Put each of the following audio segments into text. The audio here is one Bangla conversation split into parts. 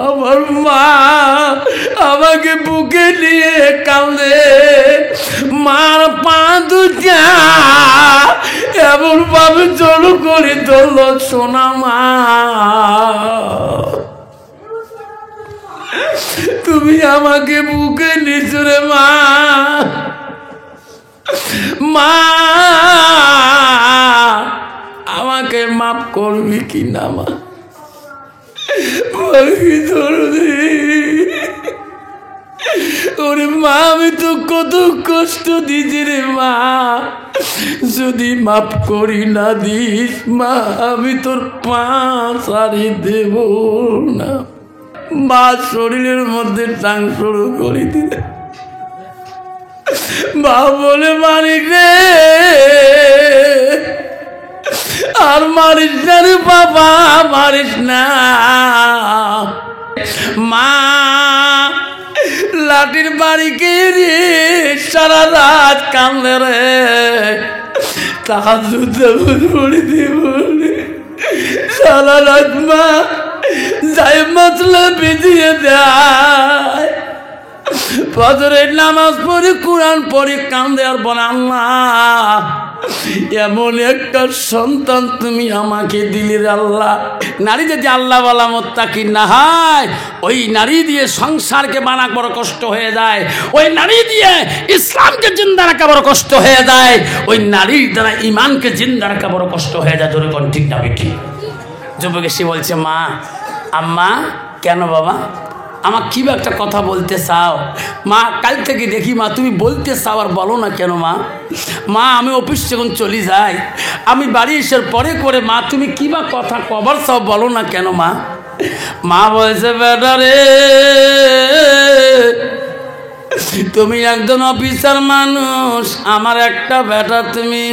আমার মা আমাকে বুকে নিয়ে কাঁদে, মার পা দুটা এমন ভাবে জড়ো করে ধরল, সোনা মা তুমি আমাকে বুকে নিছো রে মা, মা আমাকে মাফ করবি কি না মা? ওরে মা আমি তো কত কষ্ট দিছি রে মা, যদি মাফ করি না দিস মা আমি তোর পা ছাড়ি দেব না। মা শরীরের মধ্যে টান শুরু করে দিলে, মা বলে মালিক রে আর মারিস না রে বাবা, মারিস না। মা লাঠির বাড়ি কে রে সারা রাত কান্দে রে, তাহাজ্জুদ পড়ে দিব সারা রাত মা যাই মতলব ভিজিয়ে দেয়, ফজরের নামাজ পড়ে কোরআন পড়ে কান্দে আর বলে আল্লাহ এমন একটা সন্তান তুমি আমাকে দিলে আল্লাহ। নারী যদি আল্লাহ ওয়ালা মুত্তাকি না হয়, ওই নারী দিয়ে সংসারকে বানা বড় কষ্ট হয়ে যায়, ওই নারী দিয়ে ইসলামকে জিন্দা রাখা বড় কষ্ট হয়ে যায়, ওই নারীর দ্বারা ইমানকে জিন্দা রাখা বড় কষ্ট হয়ে যায়। ধরে কোন ঠিক না বেটি? যুবক এসে বলছে মা, আম্মা কেন বাবা আমার কি একটা কথা বলতে চাও? মা কাল থেকে দেখি মা তুমি বলতে চাও আর বলো না কেন মা? মা আমি অফিস যখন চলে যাই, আমি বাড়ি এসার পরে করে মা তুমি কি বা কথা কবার চাও বলো না কেন মা? মা বলছে বেটা রে তুমি একজন অফিসার মানুষ, আমার একটা বেটা তুমি,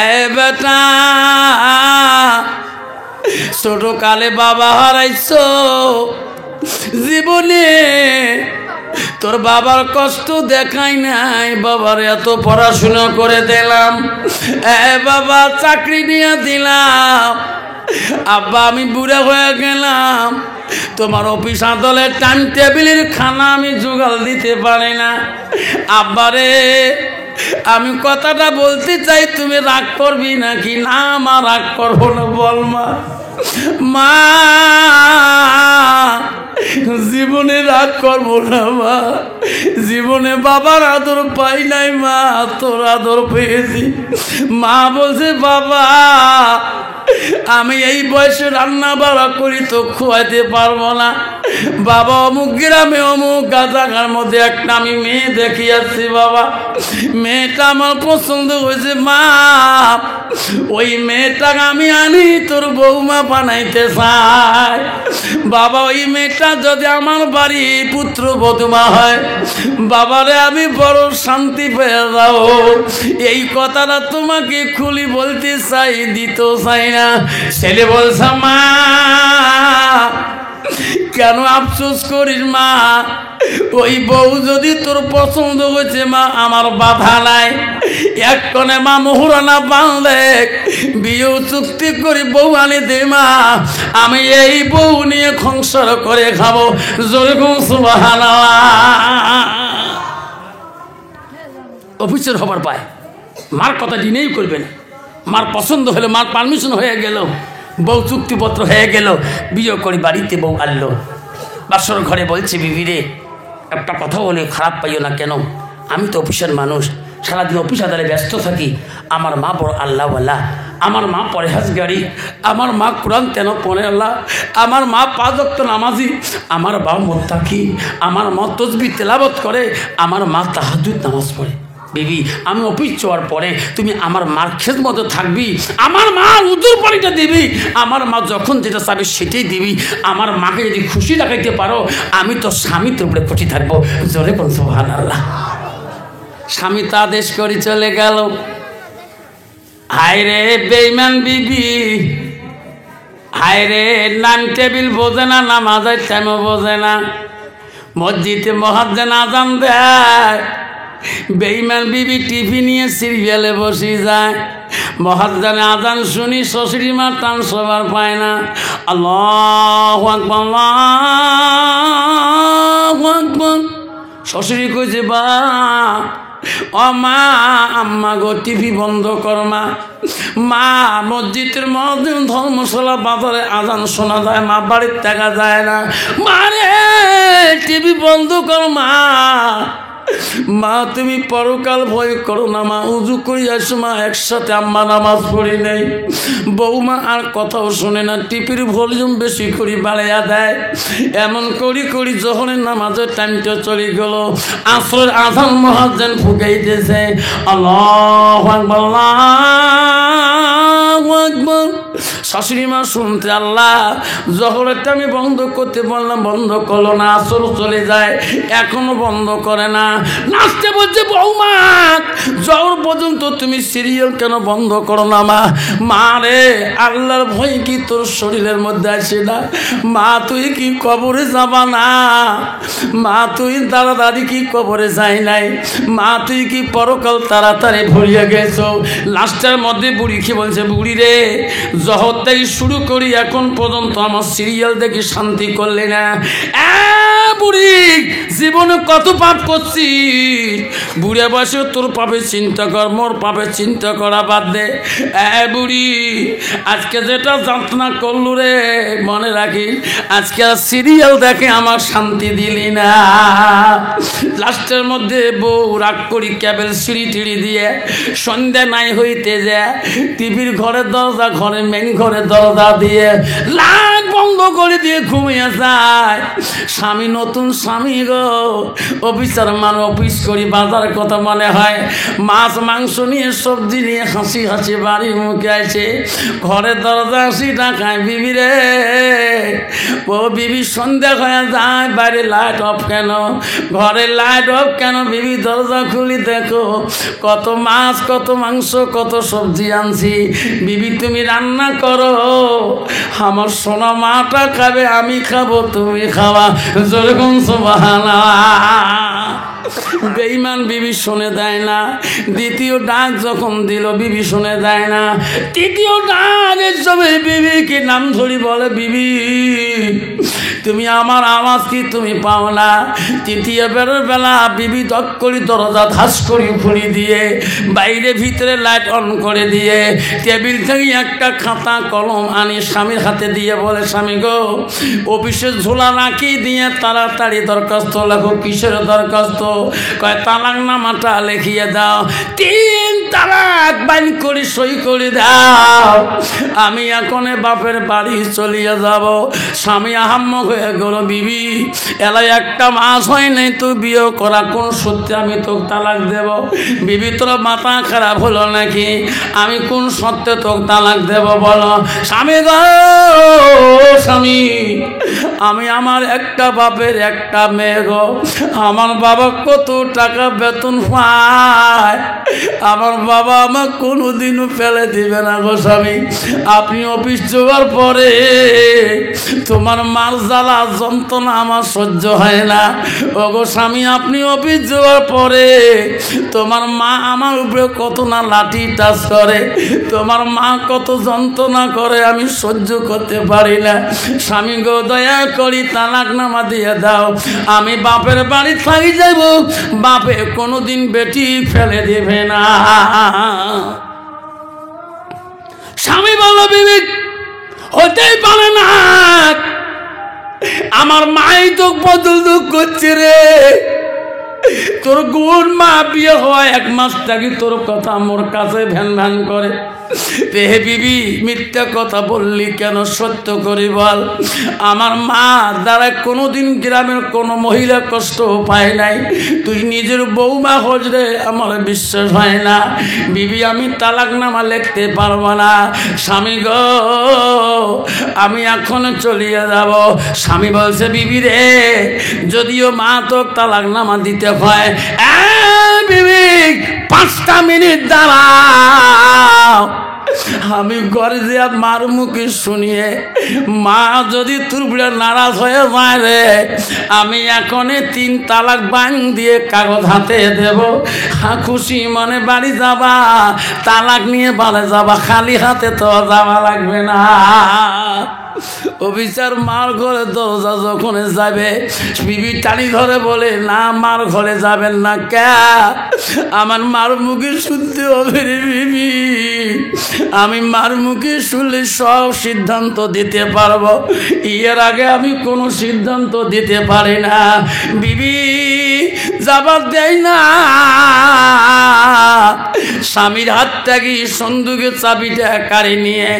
এ বেটা ছোট কালে বাবা হারাইছো, জীবনে তোর বাবার কষ্ট দেখাই নাই, বাবার এত পড়াশোনা করে দিলাম, বাবা চাকরি নিয়ে দিলাম, আব্বা আমি বুড়া হয়ে গেলাম, তোমার অফিস আদালতের টাইম টেবিলের খানা আমি জোগাড় দিতে পারি না, আব্বারে আমি কথাটা বলতে চাই তুমি রাগ করবি নাকি? না মা রাগ করবো না, বল মা। মা জীবনে রাগ করবো না মা, জীবনে বাবার আদর পাই নাই মা, তোর আদর পেয়েছি। মা বলছে বাবা আমি এই বয়সে রান্না বাড়া করি তো খোয়াইতে পারবো না, বাবা অমুক গ্রামে অমুক গাজাগার মধ্যে একটা আমি মেয়ে দেখিয়াছি বাবা, মেয়েটা আমার পছন্দ হয়েছে মা, ওই মেয়েটাকে আমি আনি তোর বৌমা বানাইতে চাই বাবা, ওই মেয়েটা যদি আমার বাড়ি পুত্র বধূমা হয় বাবারে আমি বড় শান্তি পেয়ে যাও। এই কথাটা তোমাকে খুলি বলতে চাই, দিতে চাই না। ছেলে বলছে মা কেন আফসোস করিস মা, ওই বউ যদি তোর পছন্দ হয়েছে মা আমার বাধা নাই, এক কোণে মা মোহরানা বাঁধলে বিয়ে চুক্তি করে বউ আনি দে মা, আমি এই বউ নিয়ে সংসার করে খাবো। জোরে সুবহানাল্লাহ। অফিসের খবর পায় মার কথা দিনেই করবেন, মার পছন্দ হলো, মার পারমিশন হয়ে গেল, বউ চুক্তিপত্র হয়ে গেল, বিয়ে করে বাড়িতে বউ আনলো। বাসর ঘরে বলছে বিবি রে একটা কথা বলে খারাপ পাইও না কেন, আমি তো অফিসের মানুষ, সারাদিন অফিস আদারে ব্যস্ত থাকি, আমার মা বড় আল্লাহওয়ালা, আমার মা পরেহেজগারি, আমার মা কোরআন তেন পড়ে আল্লাহ, আমার মা 5 ওয়াক্ত নামাজি, আমার বাবা মুত্তাকি, আমার মা তসবিহ তেলাওয়াত করে, আমার মা তাহাজ্জুদ নামাজ পড়ে। বিবি আমি অফিস যাওয়ার পরে তুমি আমার মার খেদমতে থাকবি, আমার মা উদুর পানিটা দিবি, আমার মা যখন যেটা চাবে সেটাই দিবি, আমার মাকে যদি খুশি রাখাইতে পারো আমি তো স্বামী তোর উপরে খুশি থাকবো। জোরে কোন সুবহানাল্লাহ। স্বামী তা আদেশ করে চলে গেল। হায় রে বেঈমান বিবি, হায় রে নাম টেবিল বোঝে না, নামাজের টাইমও বোঝে না, মসজিদে মুয়াজ্জিন আযান দেয়, বেঈমান বিবি টিভি নিয়ে সিরিয়ালে বসে যায়, মুয়াজ্জিন আযান শুনি শ্বশুরি মা টান সবার পায় না। আল্লাহু আকবার, আল্লাহু আকবার। শ্বশুরি কইছে, বা ও মা, আম্মা গো টিভি বন্ধ কর মা। মা মসজিদের মধ্যে ধর্মশালা বাজারে আজান শোনা যায়, মা বাড়ির টাকা যায় না। মারে টিভি বন্ধ কর মা। মা তুমি পরকাল ভয় করো না মা, উজু করি আসো মা, একসাথে আম্মা নামাজ পড়ি নাই। বৌমা আর কথাও শোনে না, টিভির ভলিউম বেশি করে বাড়াইয়া দেয়। এমন করি করি জোহরের নামাজের টাইমটা চলে গেল। আসরের আযান মুয়াজ্জিন ফুঁকাইতেছে, আল্লাহু আকবার, আল্লাহু আকবার। শাশুড়ি মা শুনতে, আল্লাহ জোহরেরটা আমি বন্ধ করতে বললাম, বন্ধ করলো না। আসর চলে যায়, এখনো বন্ধ করে না। নাচতে বলছে, বৌমা জোহর পর্যন্ত তুমি সিরিয়াল কেন বন্ধ করো না মা? মা রে, আল্লাহর ভয় কি তোর শরীরের মধ্যে আসে না? মা তুই কি কবরে যাবা না? মা তুই তাড়াতাড়ি কি কবরে যাই নাই? মা তুই কি পরকাল তাড়াতাড়ি ভরিয়া গেছো? লাস্টের মধ্যে বুড়ি কি বলছে, বুড়ি রে জহর থেকে শুরু করি এখন পর্যন্ত আমার সিরিয়াল দেখি শান্তি করলে না। বুড়ি জীবনে কত পাপ করছি, বুড়ে বয়সে তোর পাপে চিন্তা কর, মোর পাপে চিন্তা করা বাদ দে। বুড়ি আজকে যেটা যন্ত্রণা করলু রে, মনে রাখি আজকে আর সিরিয়াল দেখে আমার শান্তি দিলি না। লাস্টের মধ্যে বউ রাগ করি কেবল সিঁড়ি টিড়ি দিয়ে সন্ধ্যা নাই হইতে যায় টিভির ঘরের দরজা, ঘরে মেন ঘরের দরজা দিয়ে লাইট বন্ধ করে দিয়ে ঘুমিয়ে যায়। স্বামী নতুন স্বামী গো, অফিসার মানে অফিস করি, বাজার কথা মনে হয়, মাছ মাংস নিয়ে সবজি নিয়ে হাসি হাসি বাড়ির মুখে আসে, ঘরের দরজা হাসি টাকায়, বিবি রে ও বিবি সন্ধ্যা হয়ে যায়, বাইরে লাইট অফ কেন, ঘরে লাইট অফ কেন? বিবি দরজা খুলি দেখো কত মাছ কত মাংস কত সবজি আনছি। বিবি তুমি রান্না করো, আমার সোনা মাটা খাবে, আমি খাবো, তুমি খাওয়া। যেরকম সুবহানাল্লাহ। বেঈমান বিবি শুনে দেয় না। দ্বিতীয় ডাক যখন দিল বিবি শুনে দেয় না। তৃতীয় ডাকের সময় বিবিকে নাম ধরি বলে, বিবি তুমি আমার আওয়াজ কি তুমি পাও না? তৃতীয় বেরোর বেলা বিবি দক করি দরজা ধাস করি খুলি দিয়ে বাইরে ভিতরে লাইট অন করে দিয়ে টেবিল থেকে একটা খাতা কলম আনি স্বামীর হাতে দিয়ে বলে, স্বামী গো অফিসের ঝোলা রাখি দিয়ে তাড়াতাড়ি দরখাস্ত লেখো। কিসের দরখাস্ত? কয় তালাকনামাটা লিখিয়ে দাও, 3 তালাক বাইন করে সই করে দাও, আমি এখন বাপের বাড়ি চলিয়ে যাব। স্বামী আহাম্মক হয়ে গেল, বিবি এলাই একটা মাস হয় নাই তুই বিয়ে করা, কোন সত্যি আমি তোকে তালাক দেব? বিবি তোর মাথা খারাপ হলো নাকি? আমি কোন সত্যে তোকে তালাক দেব বলো? স্বামী গো স্বামী, আমি আমার একটা বাপের একটা মেয়ে গো, আমার বাবা কত টাকা বেতন পায়, আমার বাবা আমার কোনোদিনও ফেলে দিবে না গো স্বামী। আপনি অফিস যাওয়ার পরে তোমার মার জ্বালা যন্ত্রণা আমার সহ্য হয় না। ও গো স্বামী, আপনি অফিস যাওয়ার পরে তোমার মা আমার উপরে কত না লাঠি টাচ করে, তোমার মা কত যন্ত্রণা করে, আমি সহ্য করতে পারি না। স্বামী গো দয়া করি তালাকনামা দিয়ে দাও, আমি বাপের বাড়ি থাকি যাব, বাপে কোনোদিন বেটি ফেলে দেবে না। স্বামী বলল, বিবেক হতেই পারে না, আমার মাই তো বদল করছে রে, তোর গুণ মা বিয়ে হওয়া 1 মাস থাকি তোর কথা মোর কাছে ভ্যান ভ্যান করে। হে বিবি মিথ্যা কথা বললি কেন? সত্য করে বল। আমার মা দ্বারা কোনোদিন গ্রামের কোনো মহিলা কষ্ট পায় নাই, তুই নিজের বৌমা হজ রে, আমার বিশ্বাস হয় না। বিবি আমি তালাকনামা লিখতে পারবো না। স্বামী গো আমি এখন চলিয়ে যাব। স্বামী বলছে, বিবি রে যদিও মা তো তালাকনামা দিতে হয়, বিবি 5টা মিনিট দাঁড়াও, আমি ঘরে যে মার মুখে শুনিয়ে মা যদি তোর বুড়া নারাজ হয়ে যায় রে, আমি এখনই 3 তালাক বাং দিয়ে কাগজ হাতে দেব, খুশি মনে বাড়ি যাবা, তালাক নিয়ে বাড়ি যাবা, খালি হাতে তো যাওয়া লাগবে না। অফিসার মার ঘরে দরজা যখন যাবে, বিবি টানি ধরে বলে, না মার ঘরে যাবেন না। কে? আমার মার মুখে শুনতে হবে রে বিবি, আমি মার মুখে শুনলে সব সিদ্ধান্ত দিতে পারবো, এর আগে আমি কোনো সিদ্ধান্ত দিতে পারি না। বিবি জবাব দেয় না। স্বামীর হাত থেকে সন্দুকের চাবিটা কাড়ি নিয়ে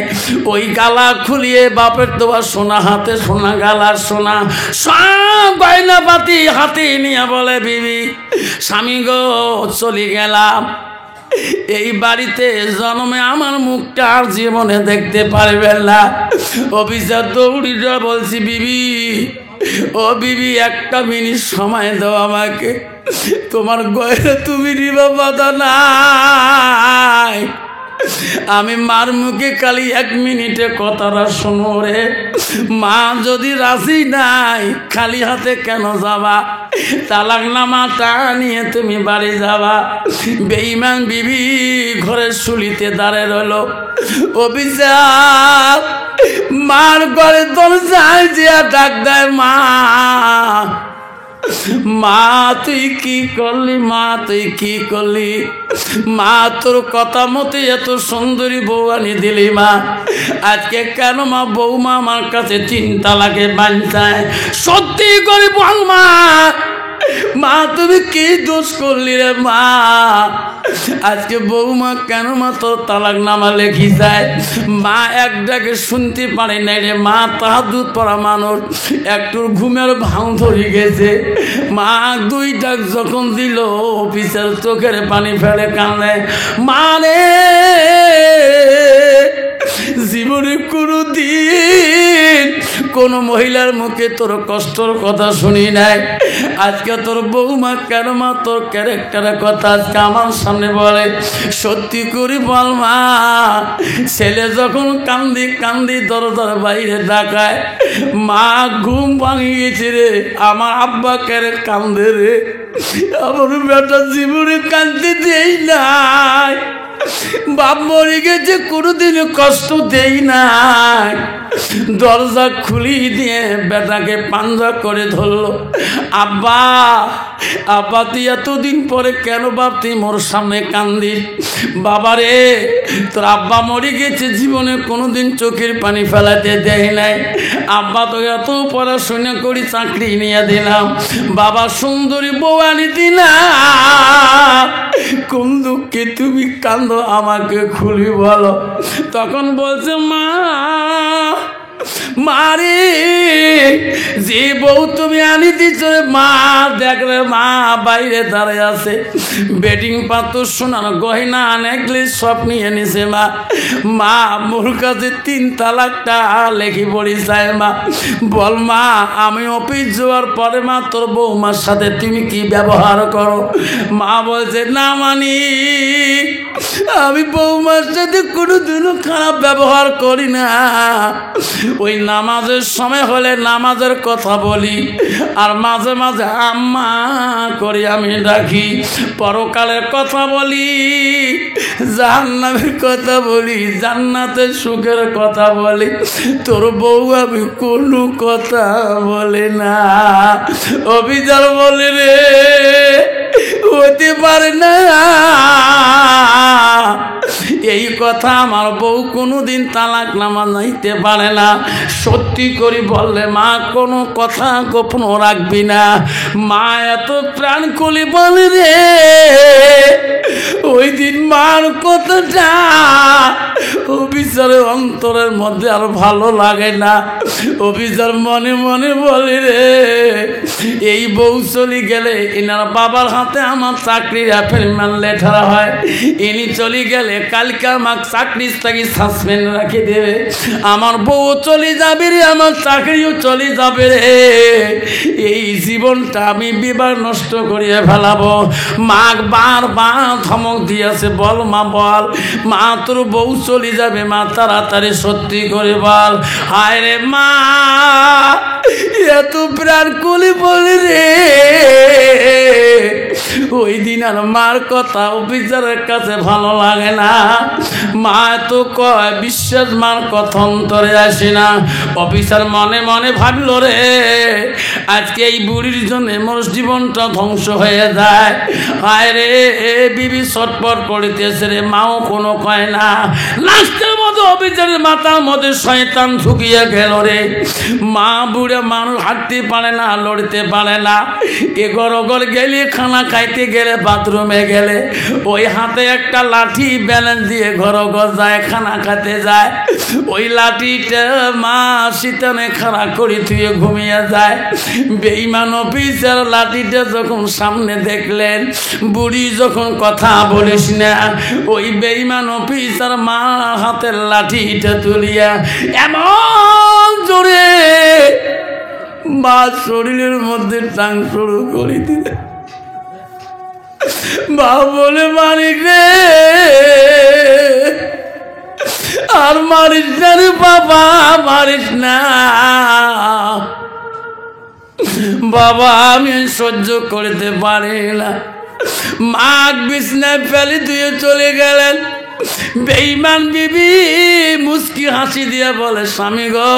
ওই গালা খুলিয়ে বাপের দেওয়া সোনা হাতে সোনা, গালার সোনা সব গয়না পাতি হাতে নিয়ে বলে, বিবি স্বামী গো চলে গেলাম, এই বাড়িতে জন্মে আমার মুখটা আর জীবনে দেখতে পারবেন না। অফিসার দৌড়িটা বলছি, বিবি ও বিবি 1 মিনিট সময় দাও আমাকে, তোমার গয়না তুমি নিবা বাধা নাই, আমি মার মুখে খালি 1 মিনিটে কথাটা শোনো রে। মা যদি রাজি নাই, খালি হাতে কেন যাবা? তালাক নামাটা নিয়ে তুমি বাড়ি যাবা। বেঈমান বিবি ঘরের শুলিতে দাঁড়ে রইল। অভিশাপ মার ঘরে দরজায় যে ডাক দেয়, মা মা তুই কি করলি, মা তুই কি করলি, মা তোর কথা মতে এত সুন্দরী বউ আনি দিলি, মা আজকে কেন মা বৌমা আমার কাছে 3 তালাকে বাঁচায়? সত্যি করে বল মা, মা তুমি কি দোষ করলি রে মা? আজকে বৌমা কেন মা তোর তালাক নামা লেখি যায়? মা এক ডাকে শুনতে পারে নাই রে মা, তাহাজ্জুদ পড়া মানুষ, একটু ঘুমের ভাঙ ধরে গেছে। মা 2 ডাক যখন দিল, অফিসের চোখের পানি ফেলে কাঁদে, মা রে জীবনে কোনদিন কোন মহিলার মুখে তোর কষ্টর কথা শুনি নাই, আজকে তোর বৌমা কেন মা তোর ক্যারেক্টারের কথা আজকে আমার সামনে বলে। সত্যি করে বল মা, ছেলে যখন কান্দি কান্দি দরজার বাইরে ডাকায়, মা ঘুম ভাঙি গেছে রে, আমার আব্বা কেরে কান্দে রে, আমার বেটা জীবনে কান্দতে দেই নাই, বাপ মরে গেছে কোনোদিন কষ্ট দেই নাই। দরজা খুলি দিয়ে বেটাকে পাঞ্জা করে ধরলো, আব্বা আব্বা তুই এতদিন পরে কেন বাপ তুই মোর সামনে কান্দিস? বাবারে তোর আব্বা মরে গেছে, জীবনে কোনোদিন চোখের পানি ফেলাতে দেয় নাই, আব্বা তো এত পড়াশোনা করি চাকরি নিয়ে দিলাম, বাবা সুন্দরী বউ আনি দিলাম, কোন দুঃখে তুমি কান্দো আমাকে খুলি বলো। তখন বলছে, মা মারে যে বউ তুমি আনি দিচ্ছ রে মা, দেখ রে মা বাইরে দাঁড়ায় আছে, বেডিং পাথর সোনার গয়না নেকলেস সব নিয়ে নিছে মা, মা মোর কাছে 3 তালাকটা লেখি পড়ি চায় মা, বল মা আমি অফিস যাওয়ার পরে মা তোর বৌমার সাথে তুমি কি ব্যবহার করো? মা বলছে, না মানি আমি বৌমার সাথে কোনোদিনও খারাপ ব্যবহার করি না, ওই নামাজের সময় হলে নামাজের কথা বলি, আর মাঝে মাঝে আম্মা করি আমি ডাকি, পরকালের কথা বলি, জাহান্নামের কথা বলি, জান্নাতের সুখের কথা বলি, তোর বউ আমি কোনো কথা বলে না। অভিযান বলে রে হতে পারে না, এই কথা আমার বউ কোনোদিন তালাক নামা নাইতে পারে না। সত্যি করে বললে মা কোনো কথা গোপন রাখবি না। মা এত প্রাণ খুলে বলে রে, ওই দিন মার কথাটা অফিসারের অন্তরের মধ্যে আর ভালো লাগে না। অফিসার মনে মনে বলে রে, এই বউ চলে গেলে এনার বাবার হাতে আমার চাকরির অ্যাপয়েন্টমেন্ট লেটার হয়, ইনি চলে গেলে কালকে আমার চাকরি থেকে সাসপেন্ড রাখে দেবে, আমার বউ চলে যাবে রে, আমার চাকরিও চলে যাবে রে, এই জীবনটা আমি বিবার নষ্ট করিয়ে ফেলাবো। মা বারবার ধমক দিয়েছে, বল মা বল, মা তোর বউ চলে চলে যাবে মা, তাড়াতাড়ি সত্যি করে বল। হায় রে মা, এত প্রাণ কলি বলি রে। ওই দিন আর মার কথা অফিসারের কাছে ভালো লাগে না। মা তো কয় বিশ্বাস, মার কথা অন্তরে আসে না। অফিসার মনে মনে ভাবল রে, আজকে এই বুড়ির জন্য মোর জীবনটা ধ্বংস হয়ে যায়। হায় রে, বিবি ছটপট করিতেছে রে, মাও কোনো কয় না। লাস্টের মতো অফিসারের মাথার মধ্যে শয়তান ঢুকিয়ে গেল রে। মা বুড়ে মানুষ হাঁটতে পারে না, লড়তে পারে না। এগর ওগর গেলে, খানা খাইতে গেলে, বাথরুমে গেলে, ওই হাতে একটা লাঠি ব্যালেন্স দিয়ে ঘর ঘর যায়, খানা খাতে যায়। ওই লাঠিটা মা শীতনে খাড়া করে থুয়ে ঘুমিয়ে যায়। বেঈমান অফিসার লাঠিটা যখন সামনে দেখলেন, বুড়ি যখন কথা বলিস না, ওই বেঈমান অফিসার মা হাতের লাঠিটা তুলিয়া এমন জোরে মা শরীরের মধ্যে টান শুরু করে দিলে। মা বলে, মালিক রে, আর মারিস না রে বাবা, মারিস না বাবা, আমি সহ্য করতে পারি না। মা বিছনায় ফেলে দিয়ে চলে গেলেন। বেঈমান বিবি মুস্কি হাসি দিয়ে বলে, স্বামী গো,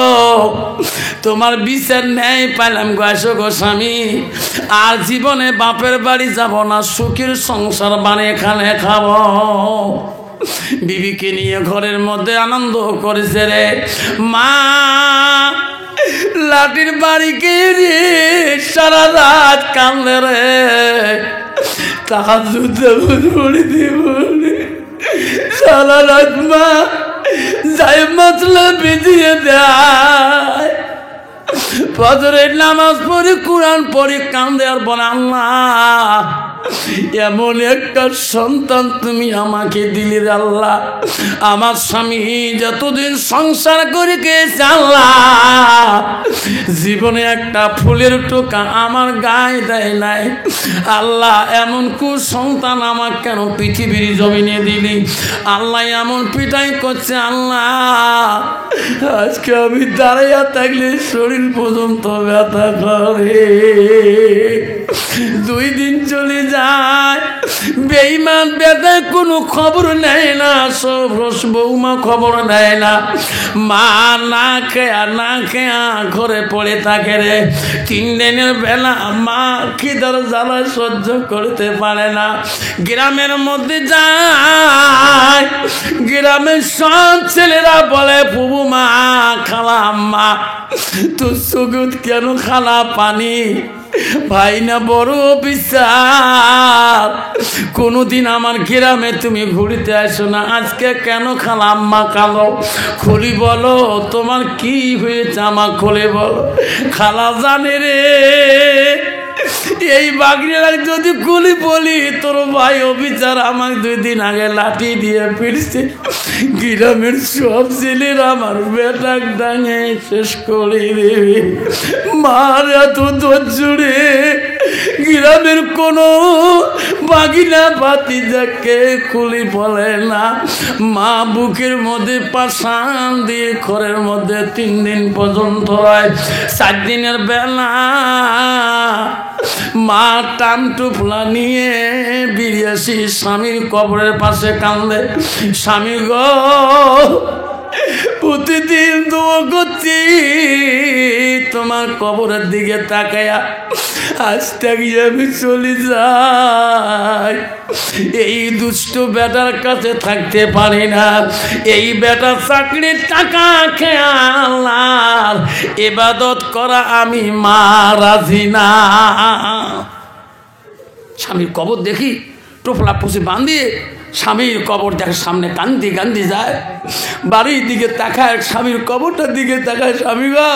তোমার বিচার ন্যায় পাইলাম গো, আসো গো স্বামী, আর জীবনে বাপের বাড়ি যাব না, সুখের সংসার বানিয়ে এখানে খাবো। বিবিকে নিয়ে ঘরের মধ্যে আনন্দ করেছে রে। মা লাঠির বাড়ি রে সারা রাত কান্দে রে। তাহাজ্জুদ পড়ে দিব সারা রাত মা যাই মাতলা ভিজিয়ে দেয়। ফজরের নামাজ পড়ে, কোরআন পড়ে কান্দে আর বলে, আল্লাহ এমন একটা সন্তান তুমি আমাকে দিলে আল্লাহ। আমার স্বামী যতদিন সংসার করে গেছে আল্লাহ, জীবনে একটা ফুলের টোকা আমার গায়ে দেয় নাই আল্লাহ। এমন কুসন্তান আমার কেন পৃথিবীর জমিনে দিলি আল্লাহ? এমন পিটাই করছে আল্লাহ, আজকে আমি দাঁড়াইয়া থাকলে শরীর পর্যন্ত ব্যথা করে। 2 দিন চলে যায়, বেঈমান বেটায় কোনো খবর নেয় না, সব বৌমা খবর নেয় না। মা না খেয়া ঘরে পড়ে থাকে রে। 3 দিনের বেলা মা খিদার জ্বালা সহ্য করতে পারে না, গ্রামের মধ্যে যায়। গ্রামের সব ছেলেরা বলে, প্রভু মা, খালা আম্মা, তোর সুগুত কেন খালা পানি? ভাই না বড় অফিসার, কোনোদিন আমার গ্রামে তুমি ঘুরতে আসো না, আজকে কেন খালা আম্মা কালো? খুলি বলো তোমার কি হয়েছে, আমার খুলে বলো। খালা জানে রে, এই বাগড়িরা যদি গুলি বলি, তোর ভাই অফিসার আমাকে 2 দিন আগে লাঠি দিয়ে ফিরছে। গ্রামের সব ছেলেরা আমার বেটা ডাঙে শেষ করে দেবে। মার এত ধৈর্য রে, গ্রামের কোনো বাগিনা বাতি যাকে খুলি বলে না। মা বুকের মধ্যে পাশান দিয়ে ঘরের মধ্যে 3 দিন পর্যন্ত হয়। 4 দিনের বেলা মা টান টুপলা নিয়ে বিরিয়াসি স্বামীর কবরের পাশে কান্দে। স্বামী গো, প্রতিদিন দোয়া করছি তোমার কবরের দিকে তাকায়া, আজ থেকে আমি চলে যাই। এই দুষ্ট বেটার কাছে থাকতে পারি না। এই বেটার চাকরির টাকা খেয়ে আল্লাহর ইবাদত করা আমি মা রাজি না। স্বামীর কবর দেখি টোপলা পুষি বাঁধিয়ে স্বামীর কবর দেখে, সামনে কান্দি কান্দি যায়। বাড়ির দিকে তাকায়, স্বামীর কবরটার দিকে তাকায়। স্বামী গো,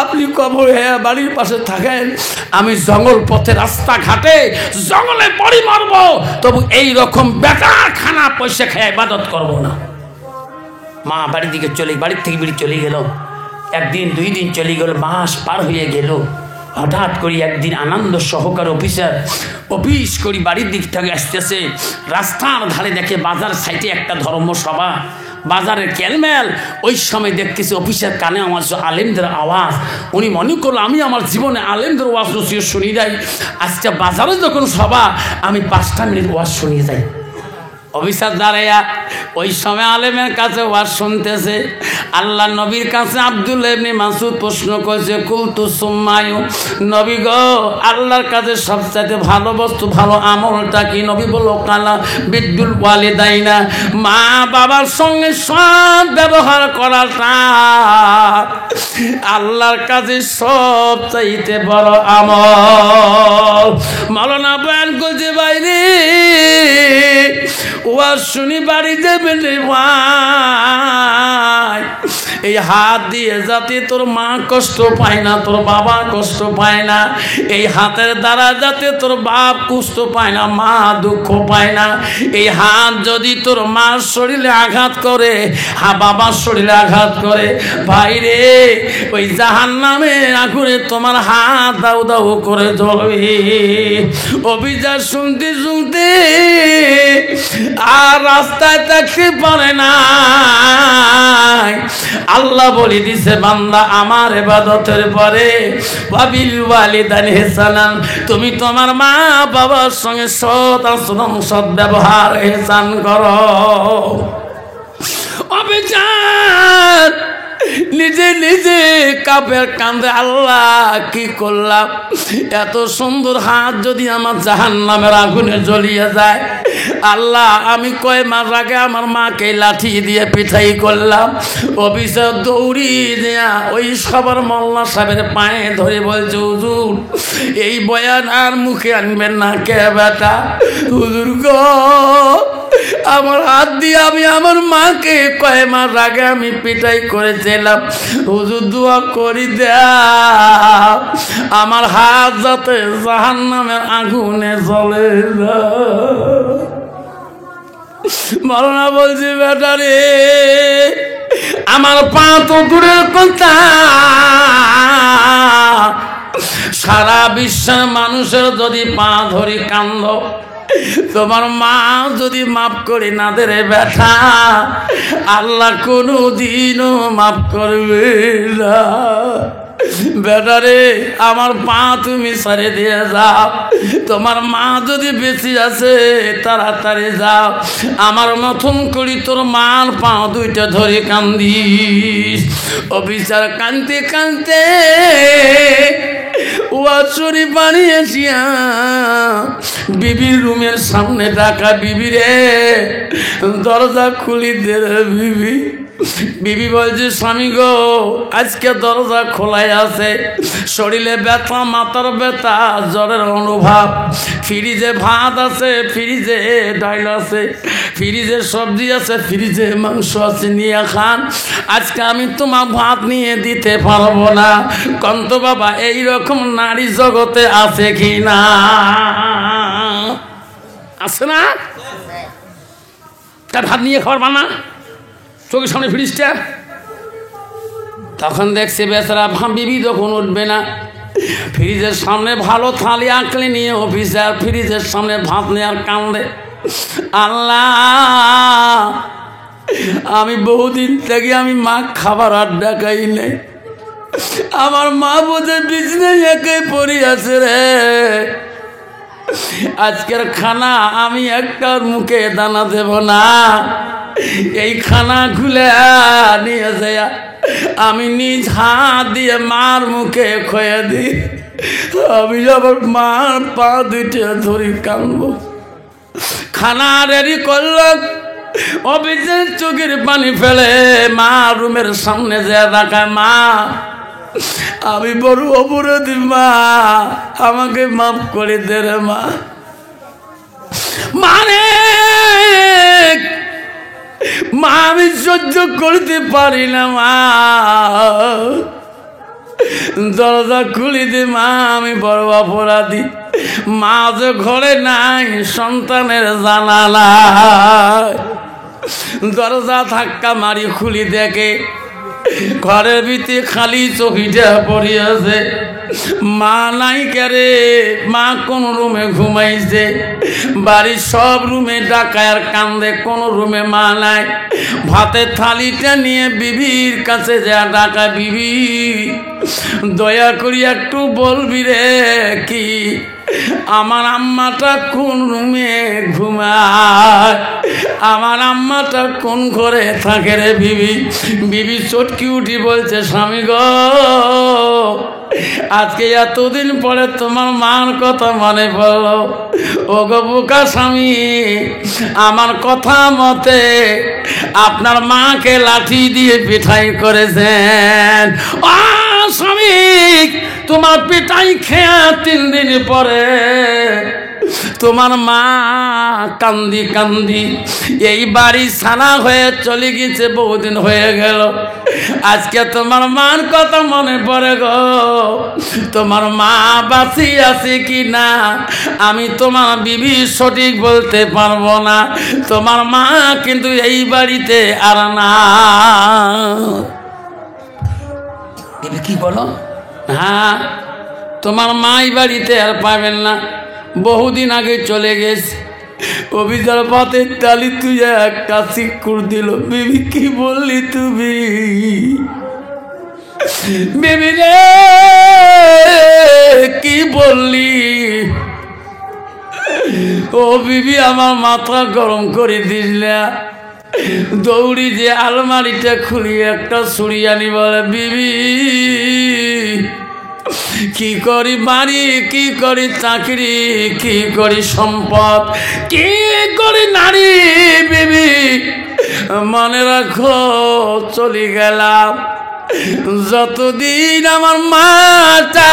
আপনি কবর হ্যাঁ বাড়ির পাশে থাকেন, আমি জঙ্গল পথে রাস্তা ঘাটে জঙ্গলে পড়ি মারব, তবু এই রকম বেকার খানা পয়সা খেয়ে ইবাদত করব না। মা বাড়ির দিকে বাড়ির থেকে বেরিয়ে চলে গেল। 1 দিন 2 দিন চলে গেল, মাস পার হয়ে গেল। হঠাৎ করে একদিন আনন্দ সহকার অফিসার অফিস করি বাড়ির দিক থেকে আসতেছে। রাস্তার ধারে দেখে বাজার সাইডে একটা ধর্মসভা, বাজারের কেলমেল। ওই সময় দেখতেছি অফিসের কানে আমার আলেমদের আওয়াজ। উনি মনে করলো আমি আমার জীবনে আলেমদের ওয়াজ নসিহত শুনি যাই, আজকে বাজারে যখন সভা আমি 5টা মিনিট ওয়াজ শুনিয়ে যাই। অফিসার দাঁড়াইয়া ওই সময় আলেমের কাছে ওয়াজ শুনতেছে। আল্লাহ নবীর কাছে আব্দুল্লাহ ইবনে মাসউদ প্রশ্ন করেছে, কুলতু সুম্মায়ু, নবী গো আল্লাহর কাছে সবচেয়ে ভালো বস্তু ভালো আমলটা কি? নবী বলল কালা বিদ্যুল ওয়ালিদাইনা, মা বাবার সঙ্গে সৎ ব্যবহার করাটা আল্লাহর কাছে সবচাইতে বড় আমল। মাওলানা বয়ান করছে বাইরে ওয়াজ শুনি বাড়ি দেবেন রে ভাই, এই হাত দিয়ে যাতে তোর মা কষ্ট পায় না, তোর বাবা কষ্ট পায় না, এই হাতের দ্বারা যাতে তোর বাপ কষ্ট পায় না, মা দুঃখ পায় না। এই হাত যদি তোর মার শরীরে আঘাত করে, বাবার শরীরে আঘাত করে, ভাই রে ওই জাহান্নামে আগুনে তোমার হাত দাউ দাউ করে জ্বলবে। অভিযান শুনতে শুনতে আর রাস্তায় থাকতে পারে না। আল্লাহ বলে দিছে বান্দা আমার ইবাদতের পরে ওয়াবিল ওয়ালিদাইনি ইহসানান, তুমি তোমার মা বাবার সঙ্গে সৎ আচরণ সৎ ব্যবহার ইহসান করো। অবিচার নিজে নিজে কাপের কান্দে, আল্লাহ কি করলাম, এত সুন্দর হাত যদি আমার জাহান্নামের আগুনে জ্বলিয়ে যায়। আল্লাহ আমি কয় মাস আগে আমার মাকে লাঠি দিয়ে পিঠাই করলাম। অফিসের দৌড়ি দেয়া ওই সবার মোল্লা সাহেবের পায়ে ধরে বলছে, হুজুর এই বয়ান আর মুখে আনবেন না কে বেটা। হুজুর গো আমার হাত দিয়ে আমি আমার মাকে কয় মাস আগে আমি পিটাই করেছিলাম, হুজুর দোয়া করি দাও আমার হাত যাতে জাহান্নামের আগুনে জ্বলে না। মাওলানা বলছি বেটা রে আমার পা তো দূরের কথা, সারা বিশ্বের মানুষের যদি পা ধরি কান্দ, তোমার মা যদি মাফ করে না দেরে ব্যথা, আল্লাহ কোনো দিনও মাফ করবে না। বেটারে আমার পা তুমি ছেড়ে দিয়ে যাও, তোমার মা যদি বেঁচে আছে তাড়াতাড়ি যাও, আমার মতন করি তোর মার পা দুইটা ধরে কান্দিস। অফিসার কানতে কানতে ওয়াজ শরীফ বানিয়েছিয়া বিবির রুমের সামনে ডাকা, বিবি রে দরজা খুলি দে রে বিবি। বিবি বলছে স্বামী গো আজকে দরজা খোলাই আছে, শরীরে ব্যথা, মাথার ব্যথা, জ্বরের অনুভব, ফ্রিজে ভাত আছে, ফ্রিজে ডাল আছে, ফ্রিজে সবজি আছে, ফ্রিজে মাংস আছে, নিয়ে খান। আজকে আমি তোমার ভাত নিয়ে দিতে পারবো না। কন্ত বাবা এইরকম নারী জগতে আছে কি না? আছে না? তার ভাত নিয়ে খাওয়ার বানা চোখের সামনে ফ্রিজটা, তখন দেখছে বেচারা বিবি যখন উঠবে না, ফ্রিজের সামনে ভালো থালি আঁকলে নিয়ে অফিসার ফ্রিজের সামনে ভাত নেওয়ার কান্দে। আল্লাহ আমি বহুদিন থেকে আমি মা খাবার আর ডাকাই নেই, আমার মা বোধে বিছনায় একে পড়ে আছে রে। আজকের খানা আমি একটার মুখে দানা দেব না, এই খানা খুলে নিয়ে যায় আমি নিজ হাত দিয়ে মার মুখে খয়ে দিই। আমি আবার মার পা দুইটা ধরি কানবো। খানা রেডি করলো, অফিসের চোখের পানি ফেলে মা রুমের সামনে যে রাখায়, মা আমি বড় অপরাধী মা, আমাকে মাফ করে দে রে মা। মানে মা আমি সহ্য করতে পারি না মা, দরজা খুলি দে মা, আমি বড় অপরাধী। মা যে ঘরে নাই, সন্তানের জানালা, দরজা ধাক্কা মারি খুলি দেখে ঘরের ভিতরে খালি চকিটা পড়ে আছে, মা নাই কেরে, মা কোন রুমে ঘুমাইছে, বাড়ির সব রুমে ডাকায় কান্দে, কোন রুমে মা নাই। ভাতের থালিটা নিয়ে বিবির কাছে যা ডাকা, বিবি দয়া করি একটু বলবি রে কি আমার আম্মাটা কোন রুমে ঘুমায়, আমার আম্মাটা কোন ঘরে থাকে রে বিবি। বিবি চটকি উঠি বলছে, স্বামী গো আজকে এতদিন পরে তোমার মার কথা মনে পড়লো। ও গো বোকা স্বামী, আমার কথা মতে আপনার মাকে লাঠি দিয়ে পিঠাই করেছেন। স্বামী তোমার পিঠাই খেয়া 3 দিন পরে তোমার মা কান্দি কান্দি এই বাড়ি ছানা হয়ে চলে গেছে, বহুদিন হয়ে গেল। আজকে তোমার মার কথা মনে পড়ে গো, তোমার মা বাঁচি আছে কি না আমি তোমার বিবি সঠিক বলতে পারবো না। তোমার মা কিন্তু এই বাড়িতে আর না। কি বলো? হ্যাঁ, তোমার মা এই বাড়িতে আর পাবেন না, বহুদিন আগে চলে গেছে। অভিজার পাতের ডালি তুই এক কাশি করে দিল। বিবি কি বললি তুমি? বিবি রে কি বললি? ও বিবি আমার মাথা গরম করে দিলে। দৌড়ি যে আলমারিটা খুলি একটা ছুরি আনি, বলে বিবি কি করি বাড়ি, কি করি চাকরি, কি করি সম্পদ, কি করি নারী, বিবি মনে রাখো চলে গেলাম, যতদিন আমার মাটা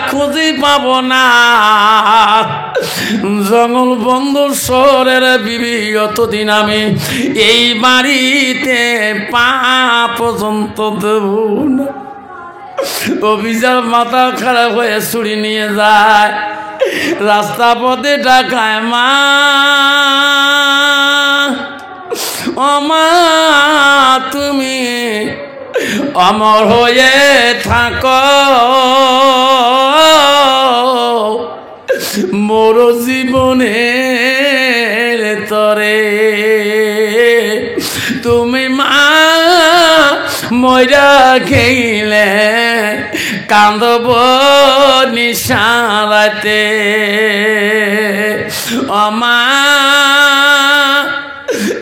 খুঁজে পাবো না, জঙ্গল বন্ধু শহরের বিবি অতদিন আমি এই বাড়িতে পা পর্যন্ত দেব না। অভিজার মাথা খারাপ হয়ে ছুরি নিয়ে যায়, রাস্তা পথে ডাকায়, মা ও মা তুমি অমর হয়ে থাকো, মোর জীবনের তরে তুমি মা ময়রা খেলে কান্দব নিশারাতে, ও মা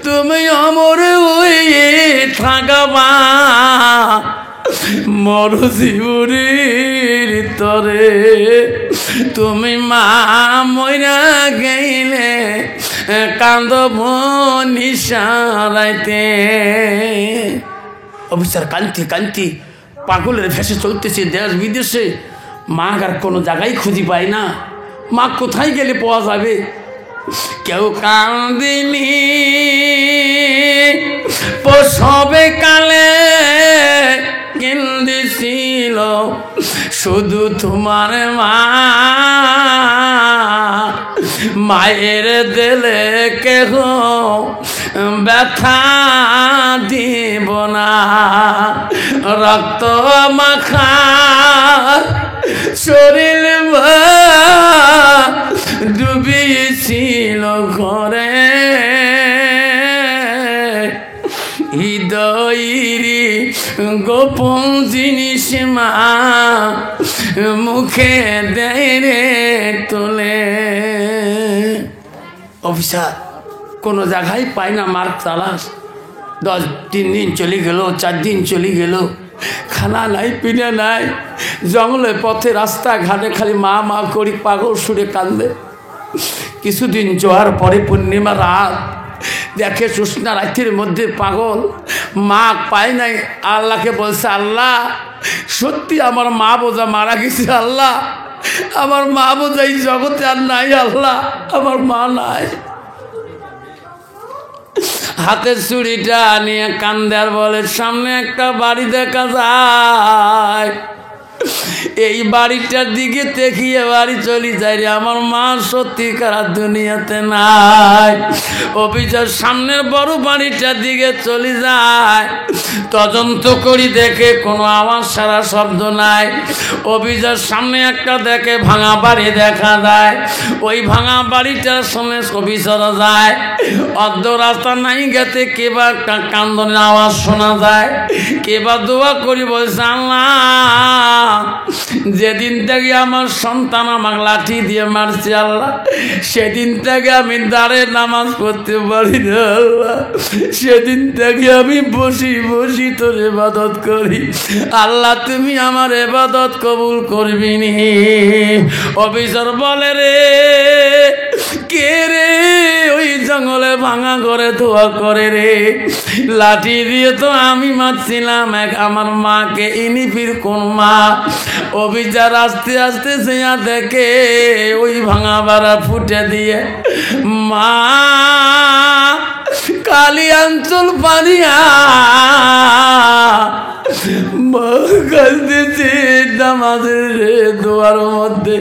তুমি অমর হয়ে থাকবা মোর জীবনের তরে, তুমি মা ময়রা গেলে কান্দব নিশারাইতে। অফিসার কান্তি কান্তি পাগলের ভেসে চলতেছে দেশ বিদেশে, মা আর কোনো জায়গায় খুঁজে পায় না, মা কোথায় গেলে পাওয়া যাবে? কেউ কান্দিনি প্রসবে কালে কেন্দিছিল শুধু তোমার মা, মায়ের দিলে কেহ ব্যথা দিব না, রক্ত মাখা শরীর ডুবিয়েছিল ঘরে, হৃদয়রি গোপন জিনিস মা মুখে দেয় রে তোলে। অফিসার কোনো জায়গায় পায় না মার তালাশ, 3 দিন চলে গেল, 4 দিন চলে গেল, খানা নাই পিনা নাই, জঙ্গলে পথে রাস্তা ঘাটে খালি মা মা করি পাগল সুরে কান্দে। কিছুদিন যাওয়ার পরে পূর্ণিমা রাত দেখে জ্যোৎস্না রাতের মধ্যে পাগল মা পায় নাই, আল্লাহকে বলছে, আল্লাহ সত্যি আমার মা বোঝা মারা গেছে, আল্লাহ আমার মা বোঝা এই জগতে আর নাই, আল্লাহ আমার মা নাই। হাতের চুড়িটা নিয়ে কান্দে আর বলে, সামনে একটা বাড়ি দেখা যায়, এই বাড়িটার দিকে দেখিয়ে বাড়ি চলি যাই রে, আমার মা সত্যিকার দুনিয়াতে নাই। অফিসের সামনের বড় বাড়িটার দিকে চলে যায়, তদন্ত করি দেখে কোনো আওয়াজ সারা শব্দ নাই। অফিসের সামনে একটা দেখে ভাঙা বাড়ি দেখা যায়, ওই ভাঙা বাড়িটার সামনে অফিসাররা যায়। অর্ধ রাস্তা নাই গেতে কেবা একটা কান্দনের আওয়াজ শোনা যায়, কেবা দোয়া করি বলছে, আল্লাহ যেদিন থেকে আমার সন্তান আমাকে লাঠি দিয়ে মারছে আল্লাহ, সেদিন থেকে আমি দাঁড়ে নামাজ পড়তে পারি না আল্লাহ, সেদিন থেকে আমি বসি বসি তোর ইবাদত করি আল্লাহ, তুমি আমার ইবাদত কবুল করবি নি। অফিসার বলে, রে কে রে ওই জঙ্গলে ভাঙা ঘরে দোয়া করে রে? লাঠি দিয়ে তো আমি মারছিলাম আমার মাকে, ইনি ফির কোন মা? অফিসার আস্তে আস্তে সেয়া দেখে ওই ভাঙা বাড়া ফুটে দিয়ে মা কালী অঞ্চল পানিয়া দোয়ার মধ্যে,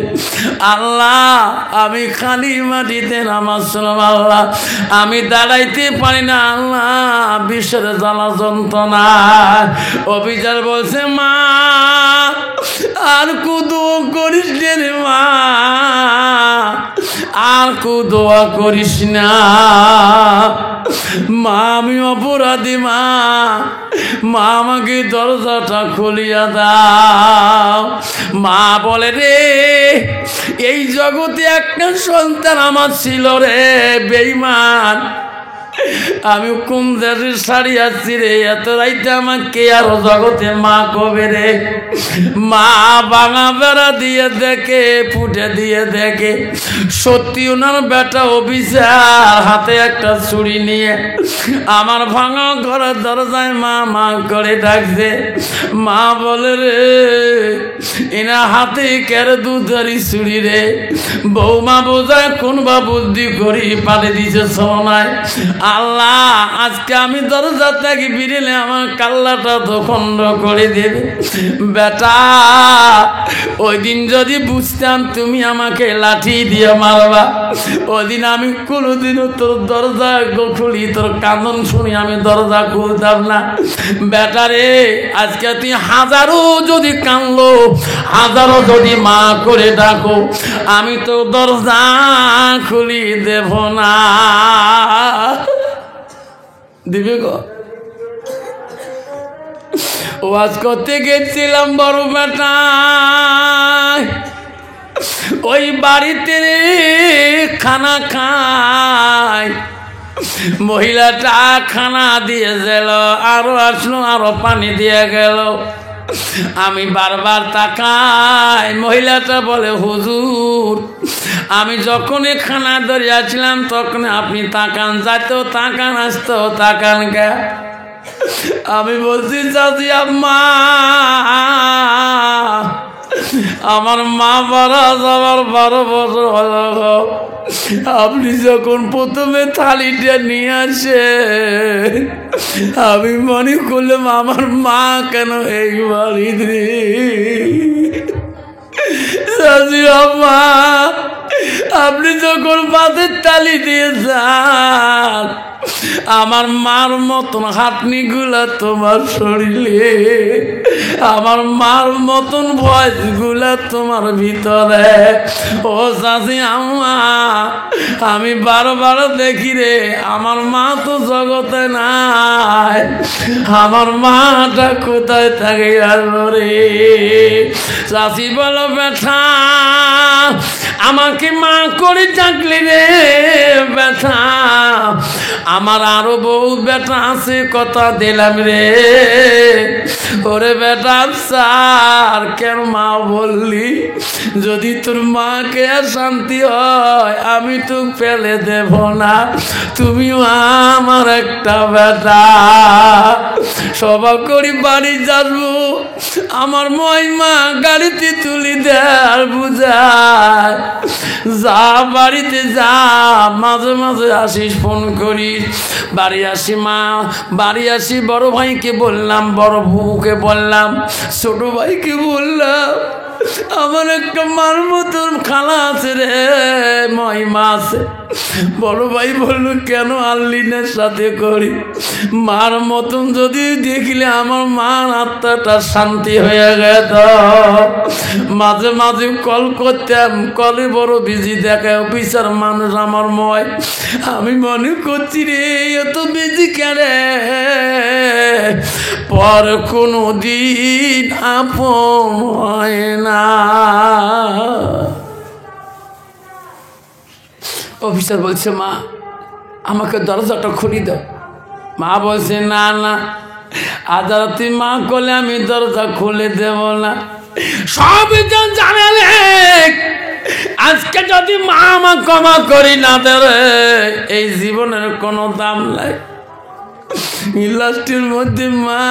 আল্লাহ আমি খালি মাটিতে নামাজ শুনলাম আল্লাহ, আমি দাঁড়াইতে পারি না আল্লাহ, বিশ্বের জ্বালা যন্ত্রণা। অফিসার বলছে, মা আর দোয়া করিস রে মা, আর দোয়া করিস না মা, আমি অপরাধী মা, মা আমাকে দরজাটা খুলিয়া দাও। মা বলে, রে এই জগতে একটা সন্তান আমার ছিল রে বেঈমান, আমি কোন দেশের শাড়ি আসছি রে, এত রাইতে আমাকে আর জগতে মা কবে রে? মা ভাঙা বেড়া দিয়ে দেখে, ফুটে দিয়ে দেখে সত্যি ওনার বেটা অফিসার হাতে একটা ছুরি নিয়ে আমার ভাঙা ঘরের দরজায় মা মা করে ডাকছে। মা বলে, রে এনা হাতে কের দুধারি ছুরি রে, বৌমা বোঝায় কোন বা বুদ্ধি করি পালে দিছে সময়। আল্লাহ আজকে আমি দরজা থেকে বেরিয়ে আমার কাল্লাটা তো খন্ড করে দেবে। বেটা ওই দিন যদি বুঝতাম তুমি আমাকে লাঠি দিয়ে মারবা, ওই দিন আমি কোনোদিনও তোর দরজা খুলি, তোর কান্দন শুনি আমি দরজা খুলতাম না। বেটা রে আজকে তুই হাজারো যদি কানলো, হাজারো যদি মা করে ডাকো, আমি তো দরজা খুলি দেব না। দিবে গো? ওয়াজ করতে গেছিলাম বড় বেটা, ওই বাড়িতে খানা খায়, মহিলাটা খানা দিয়ে গেল, আরো আসলো, আরো পানি দিয়ে গেল। আমি বারবার তাকাই, মহিলাটা বলে, হুজুর আমি যখনই খানা ধরিয়াছিলাম তখন আপনি তাকান, যাইতেও তাকান, আসতেও তাকান কে? আমি বলছি, চাচি আম্মা আমার মা মারা যাওয়ার 12 বছর হলো, আপনি যখন প্রথমে থালিটা নিয়ে আসে আমি মনে করলাম আমার মা কেন এই বাড়িতে। আম্মা আপনি যখন ভাতের থালি দিয়ে যান, আমার মার মতন হাতনি গুলা তোমার শরীরে, আমার মার মতন ভয়েস গুলা তোমার ভিতরে। ও চাচি আম্মা আমি বারবার দেখি রে, আমার মা তো জগতে নাই, আমার মাটা কোথায় থাকে আসবো রে? চাচি বলো, বেটা আমাকে মা করে ডাকলি রে বেটা, আমার আরো বউ বেটা আছে, কথা দিলাম রে। ওরে বেটা স্যার কেন মা বললি? যদি তোর মাকে শান্তি হয় আমি তো ফেলে দেব না, তুমিও আমার একটা বেটা। সভা করি বাড়ি যাবো, আমার মহিমা গাড়িতে তুলি দেয় বুঝায়, যা বাড়িতে যা, মাঝে মাঝে আসিস, ফোন করিস। বাড়ি আসি মা, বাড়ি আসি বড় ভাইকে বললাম, বড় বউকে বললাম, ছোট ভাইকে বললাম, আমার একটা মার মতন খালা আছে রে, মহিমা আছে। বড় ভাই বলল, কেন আল্লিনের সাথে করি? মার মতন যদি দেখলে আমার মার আত্মাটা শান্তি হয়ে গেত। মাঝে মাঝে কল করতাম, কলে বড় বিজি দেখায়, অফিসার মানুষ আমার ময়। আমি মনে করছি রে, এত বিজি কেন, পর কোনো দিন আপন হয় না। অফিসার বলছে, মা আমাকে দরজাটা খুলি দাও। মা বলছে, না না, আজ তুই মা করলে আমি দরজা খুলে দেব না। সব জানালে আজকে যদি মা আমার ক্ষমা করি না দেবে, এই জীবনের কোনো দাম নাই। লাস্টের মধ্যে মা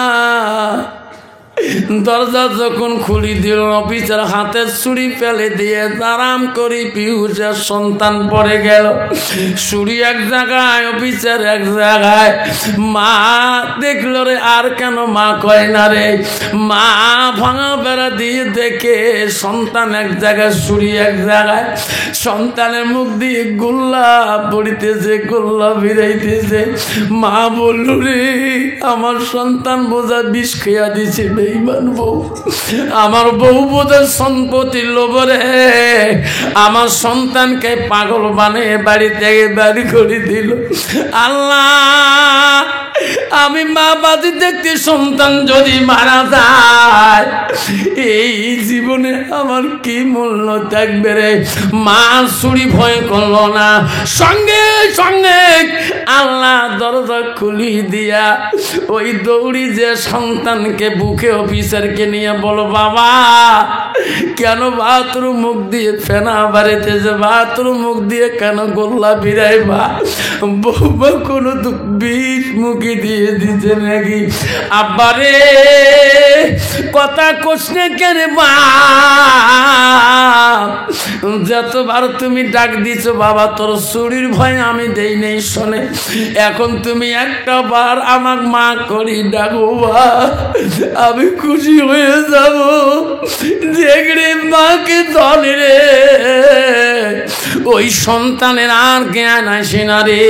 দরজা যখন খুলি দিল, অফিসার হাতের ছুরি ফেলে দিয়ে আরাম করি পিউষের সন্তান পড়ে গেল। ছুরি এক জায়গায়, অফিসার এক জায়গায়। মা দেখলো রে, আর কেন মা কয় না রে? মা ভাঙা বেড়া দিয়ে দেখে সন্তান এক জায়গায়, ছুরি এক জায়গায়। সন্তানের মুখ দিয়ে গোল্লা পড়িতেছে, গোল্লা বিরাইতেছে। মা বলল, রে আমার সন্তান বোঝা বিষ খেয়া দিছে, বেঈমান বউ। আমার বউ বোঝা সম্পত্তির লোভরে আমার সন্তানকে পাগল বানিয়ে বাড়ি থেকে বাড়ি করে দিল। আল্লাহ, আমি মা বাদি দেখতে সন্তান যদি মারা যায়, এই জীবনে আমার কি মূল্য থাকবে রে? মা ছুরি ভয় করলো না, সঙ্গে সঙ্গে আল্লাহ দরজা খুলি দিয়া ওই দৌড়ি যে সন্তানকে বুকে অফিসারকে নিয়ে বলো, বাবা কেন বাথরুম মুখ দিয়ে ফেনা বাড়িতেছে, বাথরুম মুখ দিয়ে কেন গোল্লা বিরাইবা? বৌবা কোনো বিষ মুখে দিয়ে দিচ্ছে নাকি? আব্বারে কথা কোশনে কেন বা, যতবার তুমি ডাক দিছো বাবা তোর চুরির ভয় আমি দেই নেই শোনে, এখন তুমি একটা বার আমার মা করি ডাকো বা, আমি খুশি হয়ে যাব। দেখরে মাকে ধরে রে, ওই সন্তানের আর জ্ঞান আসে না রে।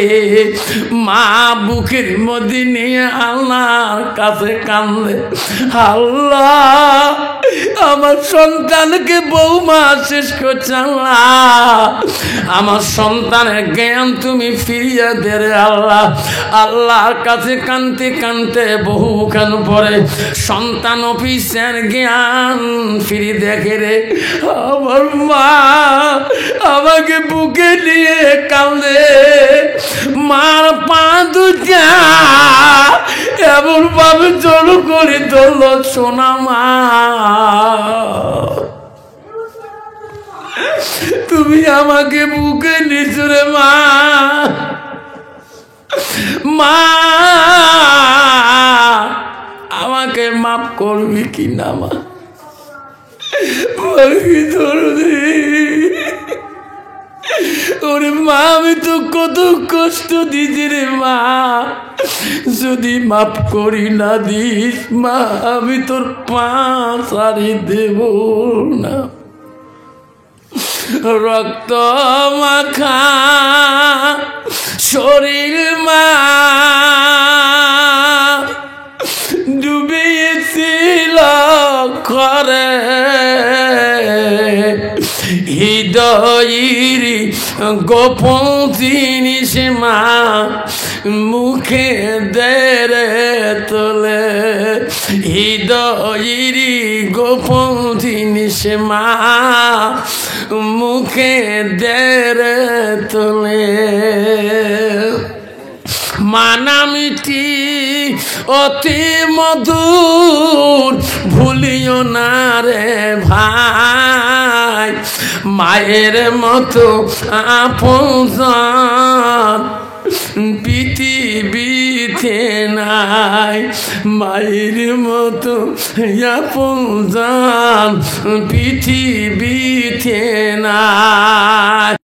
মা বুকের মধ্যে নিয়ে আল্লাহর কাছে কান্দে, আল্লাহ আমার সন্তানকে বৌমা শেষ করছে, আল্লাহ আমার সন্তানের জ্ঞান তুমি ফিরিয়ে দে রে আল্লাহ। আল্লাহর কাছে কানতে কানতে বহুক্ষণ পরে সন্তান অফিসের জ্ঞান ফিরি দেখে রে। আমার মা আমাকে বুকে নিয়ে কান্দে, মার পা দুটা এমন ভাবে জড় করে ধরল, সোনা মা তুমি আমাকে বুকে নিছো রে মা, মা আমাকে মাফ করবি কি না মা? ওরে মা আমি তো কত কষ্ট দিছি রে মা, যদি মাফ করি না দিস মা আমি তোর পা ছাড়ি দেব না। রক্ত মাখা শরীর মা ডুবিয়েছিল করে, হৃদয়ের গোপন জিনিস মা মুখে দেরে তোলে, হৃদয়ের গোপন জিনিস মা মুখে দেরে তোলে। মানামিটি অতি মধুর ভুলিও না রে ভাই, মায়ের মতো আপন পৃথিবীতে নাই, মায়ের মতো আপন পৃথিবীতে নাই। যায়।